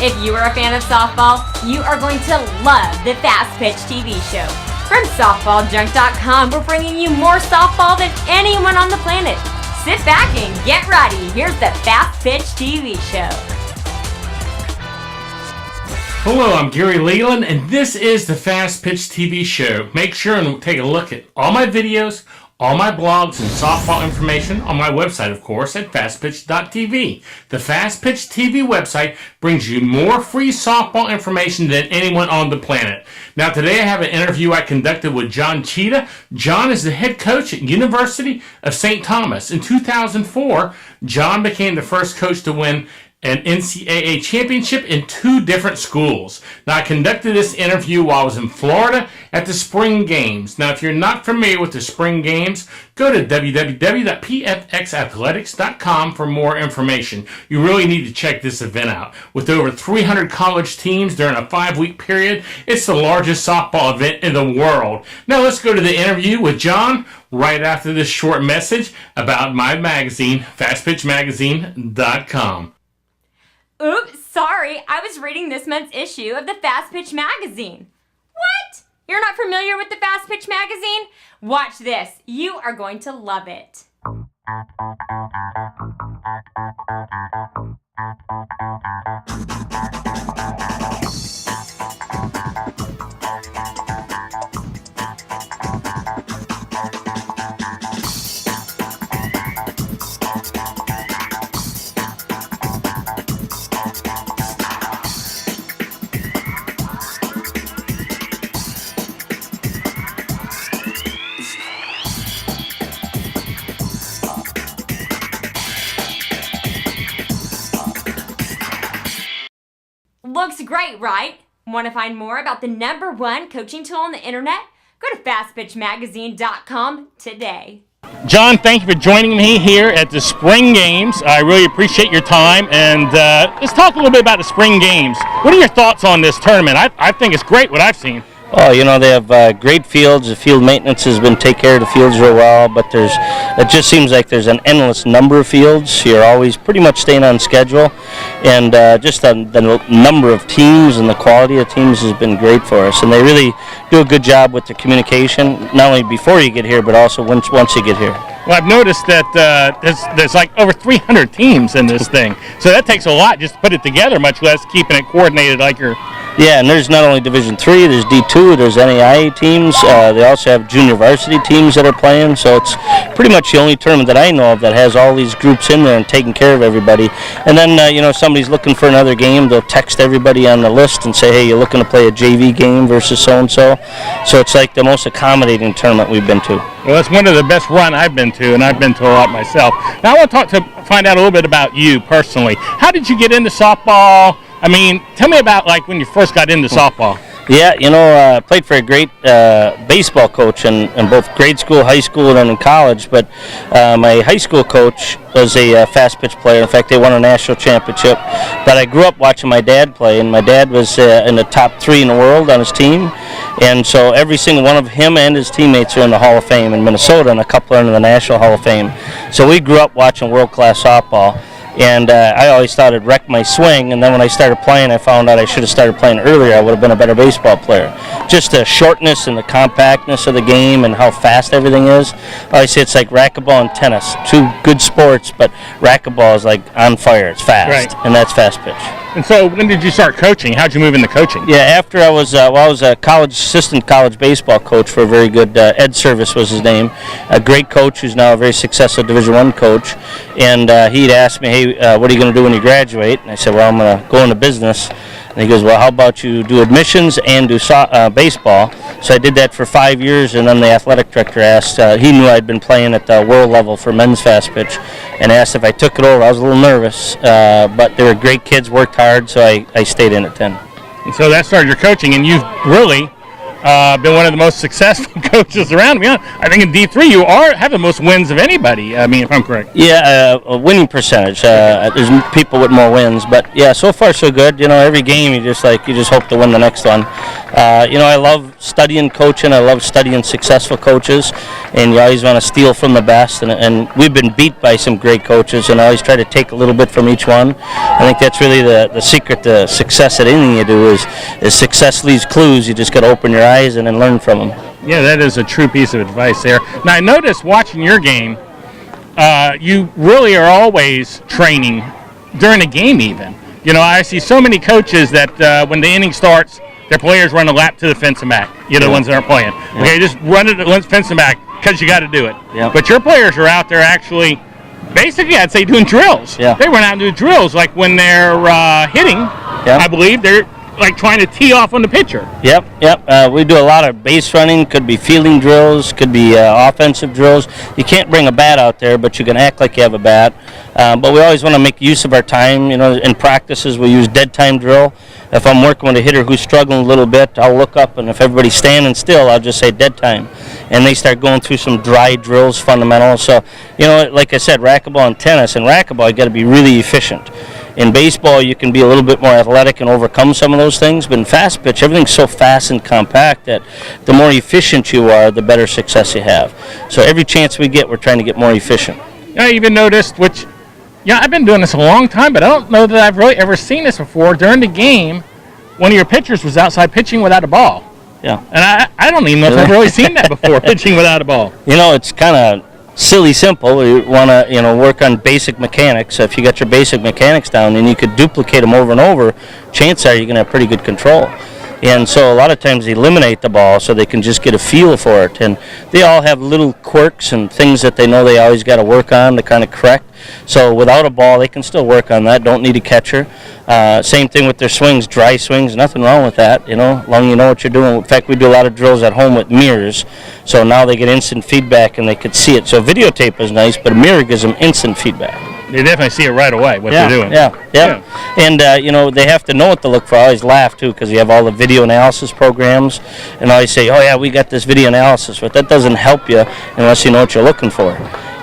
If you are a fan of softball, you are going to love the Fastpitch TV show. From softballjunk.com, we're bringing you more softball than anyone on the planet. Sit back and get ready. Here's the Fastpitch TV show. Hello, I'm Gary Leland, and this is the Fastpitch TV show. Make sure and take a look at all my videos, all my blogs, and softball information on my website, of course, at fastpitch.tv. The Fastpitch TV website brings you more free softball information than anyone on the planet. Now, today I have an interview I conducted with Tschida. John is the head coach at University of St. Thomas. In 2004, John became the first coach to win an NCAA championship in 2 different schools. Now, I conducted this interview while I was in Florida at the Spring Games. Now, if you're not familiar with the Spring Games, go to www.pfxathletics.com for more information. You really need to check this event out. With over 300 college teams during a 5-week period, it's the largest softball event in the world. Now, let's go to the interview with John right after this short message about my magazine, fastpitchmagazine.com. Oops, sorry, I was reading this month's issue of the Fastpitch magazine. What? You're not familiar with the Fastpitch magazine? Watch this. You are going to love it. Looks great, right? Want to find more about the #1 coaching tool on the internet? Go to fastpitchmagazine.com today. John, thank you for joining me here at the Spring Games. I really appreciate your time, and let's talk a little bit about the Spring Games. What are your thoughts on this tournament? I think it's great what I've seen. Oh, you know, they have great fields. The field maintenance has been take care of the fields real well, but it just seems like there's an endless number of fields. You're always pretty much staying on schedule, and just the number of teams and the quality of teams has been great for us, and they really do a good job with the communication, not only before you get here, but also once you get here. Well, I've noticed that there's like over 300 teams in this thing, so that takes a lot just to put it together, much less keeping it coordinated like you're... Yeah, and there's not only Division III, there's D2, there's NAIA teams. They also have junior varsity teams that are playing, so it's pretty much the only tournament that I know of that has all these groups in there and taking care of everybody. And then, you know, if somebody's looking for another game, they'll text everybody on the list and say, hey, you're looking to play a JV game versus so-and-so. So it's like the most accommodating tournament we've been to. Well, it's one of the best run I've been to, and I've been to a lot myself. Now, I want to find out a little bit about you personally. How did you get into softball? I mean, tell me about like when you first got into softball. Yeah, you know, I played for a great baseball coach in both grade school, high school, and then in college. But my high school coach was a fast pitch player. In fact, they won a national championship. But I grew up watching my dad play, and my dad was in the top 3 in the world on his team. And so every single one of him and his teammates are in the Hall of Fame in Minnesota, and a couple are in the National Hall of Fame. So we grew up watching world-class softball. And I always thought it'd wreck my swing, and then when I started playing, I found out I should have started playing earlier. I would have been a better baseball player. Just the shortness and the compactness of the game and how fast everything is. I always say it's like racquetball and tennis. 2 good sports, but racquetball is like on fire. It's fast, right. And that's fast pitch. And so when did you start coaching? How'd you move into coaching? Yeah, after I was a assistant college baseball coach for a very good, Ed Service was his name, a great coach who's now a very successful Division I coach. And he'd asked me, hey, what are you going to do when you graduate? And I said, well, I'm going to go into business. And he goes, well, how about you do admissions and do baseball? So I did that for 5 years, and then the athletic director asked, he knew I'd been playing at the world level for men's fast pitch, and asked if I took it over. I was a little nervous, but they were great kids, worked hard, so I stayed in it then. And so that started your coaching, and you've really been one of the most successful coaches around. I think in D3 you have the most wins of anybody. I mean, if I'm correct. Yeah, a winning percentage. There's people with more wins, but yeah, so far so good. Every game you just hope to win the next one. I love studying coaching. I love studying successful coaches, and you always want to steal from the best. And we've been beat by some great coaches, and I always try to take a little bit from each one. I think that's really the secret to success at anything you do is success leaves clues. You just got to open your eyes and then learn from them. Yeah, that is a true piece of advice there. Now, I noticed watching your game, you really are always training during a game even. I see so many coaches that when the inning starts, their players run a lap to the fence and back. The ones that aren't playing. Yeah. Okay, just run it to the fence and back because you got to do it. Yeah. But your players are out there actually, basically, I'd say doing drills. Yeah. They run out and do drills like when they're hitting. Yeah. I believe they're like trying to tee off on the pitcher. Yep. We do a lot of base running. Could be fielding drills. Could be offensive drills. You can't bring a bat out there, but you can act like you have a bat. But we always want to make use of our time. In practices we use dead time drill. If I'm working with a hitter who's struggling a little bit, I'll look up, and if everybody's standing still, I'll just say dead time. And they start going through some dry drills, fundamentals. So, like I said, racquetball and tennis. In racquetball, you got to be really efficient. In baseball, you can be a little bit more athletic and overcome some of those things. But in fast pitch, everything's so fast and compact that the more efficient you are, the better success you have. So every chance we get, we're trying to get more efficient. I even noticed, I've been doing this a long time, but I don't know that I've really ever seen this before. During the game, one of your pitchers was outside pitching without a ball. Yeah. And I don't even know if I've really seen that before, pitching without a ball. It's kind of silly simple. You want to work on basic mechanics. So if you got your basic mechanics down and you could duplicate them over and over, chances are you're going to have pretty good control. And so a lot of times they eliminate the ball so they can just get a feel for it. And they all have little quirks and things that they know they always got to work on to kind of correct. So without a ball, they can still work on that. Don't need a catcher. Same thing with their swings, dry swings. Nothing wrong with that, as long as you know what you're doing. In fact, we do a lot of drills at home with mirrors. So now they get instant feedback and they could see it. So videotape is nice, but a mirror gives them instant feedback. They definitely see it right away, what they're doing. Yeah. And, they have to know what to look for. I always laugh, too, because you have all the video analysis programs. And I always say, oh, yeah, we got this video analysis. But that doesn't help you unless you know what you're looking for.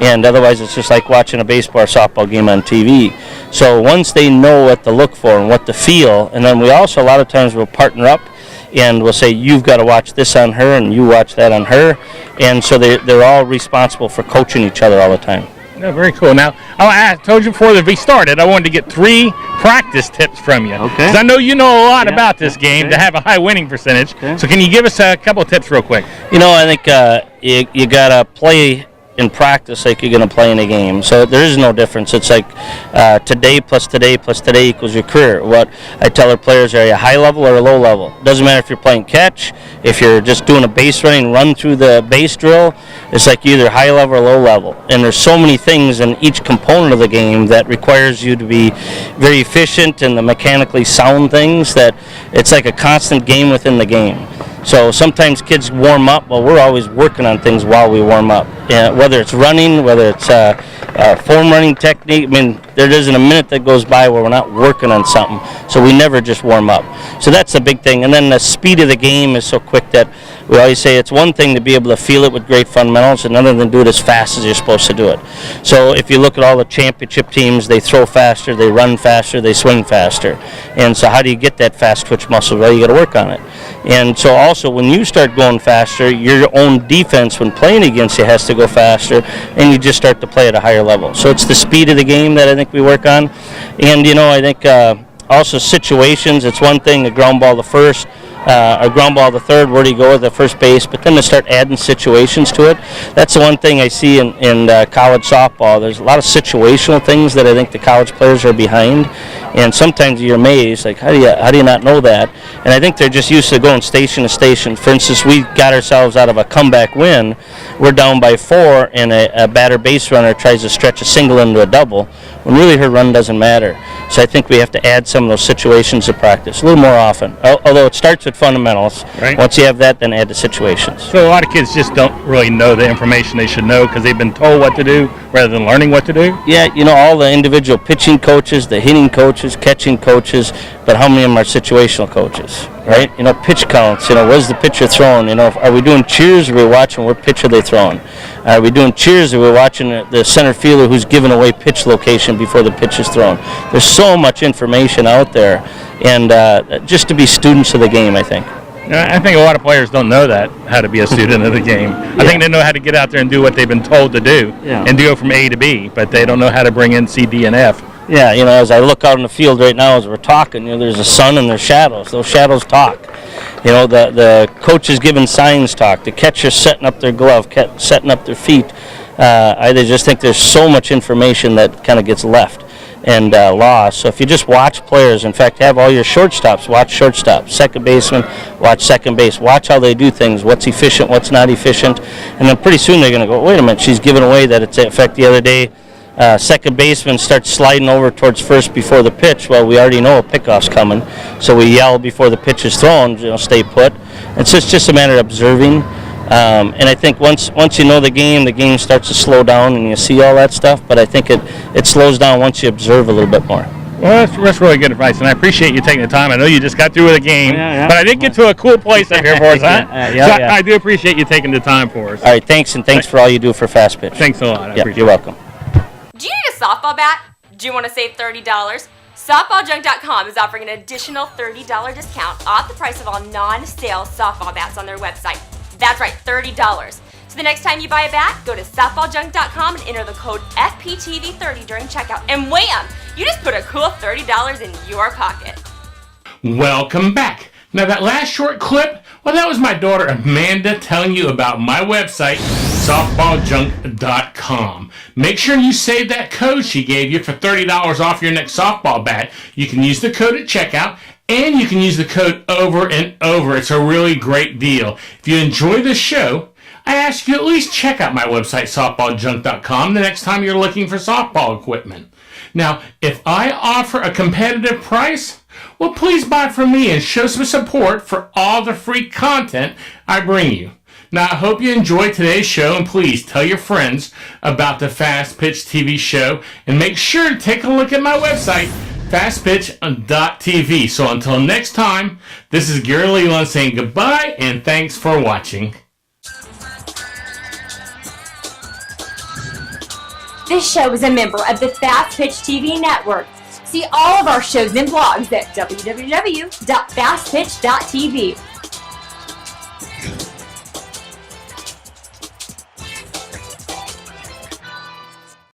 And otherwise, it's just like watching a baseball or softball game on TV. So once they know what to look for and what to feel, and then we also, a lot of times, will partner up. And we'll say, you've got to watch this on her, and you watch that on her. And so they're all responsible for coaching each other all the time. No, very cool. Now, I told you before that we started, I wanted to get 3 practice tips from you. Okay. Because I know you know a lot about this game to have a high winning percentage. Okay. So can you give us a couple of tips real quick? I think you got to play in practice like you're going to play in a game. So there is no difference. It's like today plus today plus today equals your career. What I tell our players, are you a high level or a low level? Doesn't matter if you're playing catch, if you're just doing a base running run through the base drill, it's like you're either high level or low level. And there's so many things in each component of the game that requires you to be very efficient and the mechanically sound things that it's like a constant game within the game. So sometimes kids warm up. Well, we're always working on things while we warm up. Whether it's running, whether it's form running technique. I mean, there isn't a minute that goes by where we're not working on something. So we never just warm up. So that's the big thing. And then the speed of the game is so quick that we always say it's one thing to be able to feel it with great fundamentals, and another than do it as fast as you're supposed to do it. So if you look at all the championship teams, they throw faster, they run faster, they swing faster. And so how do you get that fast twitch muscle? Well, you got to work on it. And so also when you start going faster, your own defense when playing against you has to go faster, and you just start to play at a higher level. So it's the speed of the game that I think we work on. And, I think also situations, it's one thing to ground ball the first, or ground ball the third, where do you go with the first base, but then to start adding situations to it. That's the one thing I see in college softball. There's a lot of situational things that I think the college players are behind, and sometimes you're amazed, like, how do you not know that? And I think they're just used to going station to station. For instance, we got ourselves out of a comeback win. We're down by 4, and a batter base runner tries to stretch a single into a double, when really her run doesn't matter. So I think we have to add some of those situations to practice a little more often. Although it starts with fundamentals. Right. Once you have that, then add the situations. So a lot of kids just don't really know the information they should know because they've been told what to do rather than learning what to do? Yeah, all the individual pitching coaches, the hitting coaches, catching coaches, but how many of them are situational coaches? right? Pitch counts. Where's the pitcher throwing? Are we doing cheers, or are we watching what pitch are they throwing? Are we doing cheers, or are we watching the center fielder who's giving away pitch location before the pitch is thrown? There's so much information out there, and just to be students of the game, I think. I think a lot of players don't know how to be a student of the game. I think they know how to get out there and do what they've been told to do, and go from A to B, but they don't know how to bring in C, D, and F. Yeah, as I look out in the field right now as we're talking, there's a sun and there's shadows. Those shadows talk. The coach is giving signs talk. The catcher's setting up their glove, setting up their feet. I just think there's so much information that kind of gets left and lost. So if you just watch players, in fact, have all your shortstops, watch shortstop, second baseman, watch second base, watch how they do things, what's efficient, what's not efficient, and then pretty soon they're going to go, wait a minute, she's giving away that. It's in fact the other day, second baseman starts sliding over towards first before the pitch. Well, we already know a pickoff's coming, so we yell before the pitch is thrown, stay put. It's just a matter of observing. And I think once you know the game starts to slow down and you see all that stuff, but I think it slows down once you observe a little bit more. Well, that's really good advice, and I appreciate you taking the time. I know you just got through with the game, but I did get to a cool place up here for us, huh? I do appreciate you taking the time for us. All right, thanks, and thanks for all you do for Fastpitch. Thanks a lot. I appreciate you're welcome. Do you need a softball bat? Do you want to save $30? SoftballJunk.com is offering an additional $30 discount off the price of all non-sale softball bats on their website. That's right, $30. So the next time you buy a bat, go to SoftballJunk.com and enter the code FPTV30 during checkout. And wham! You just put a cool $30 in your pocket. Welcome back. Now that last short clip, well, that was my daughter Amanda telling you about my website, softballjunk.com. Make sure you save that code she gave you for $30 off your next softball bat. You can use the code at checkout, and you can use the code over and over. It's a really great deal. If you enjoy this show, I ask you at least check out my website, softballjunk.com, the next time you're looking for softball equipment. Now, if I offer a competitive price, well, please buy from me and show some support for all the free content I bring you. Now, I hope you enjoyed today's show, and please tell your friends about the Fastpitch TV show, and make sure to take a look at my website, fastpitch.tv. So until next time, this is Gary Leland saying goodbye, and thanks for watching. This show is a member of the Fastpitch TV network. See all of our shows and blogs at www.fastpitch.tv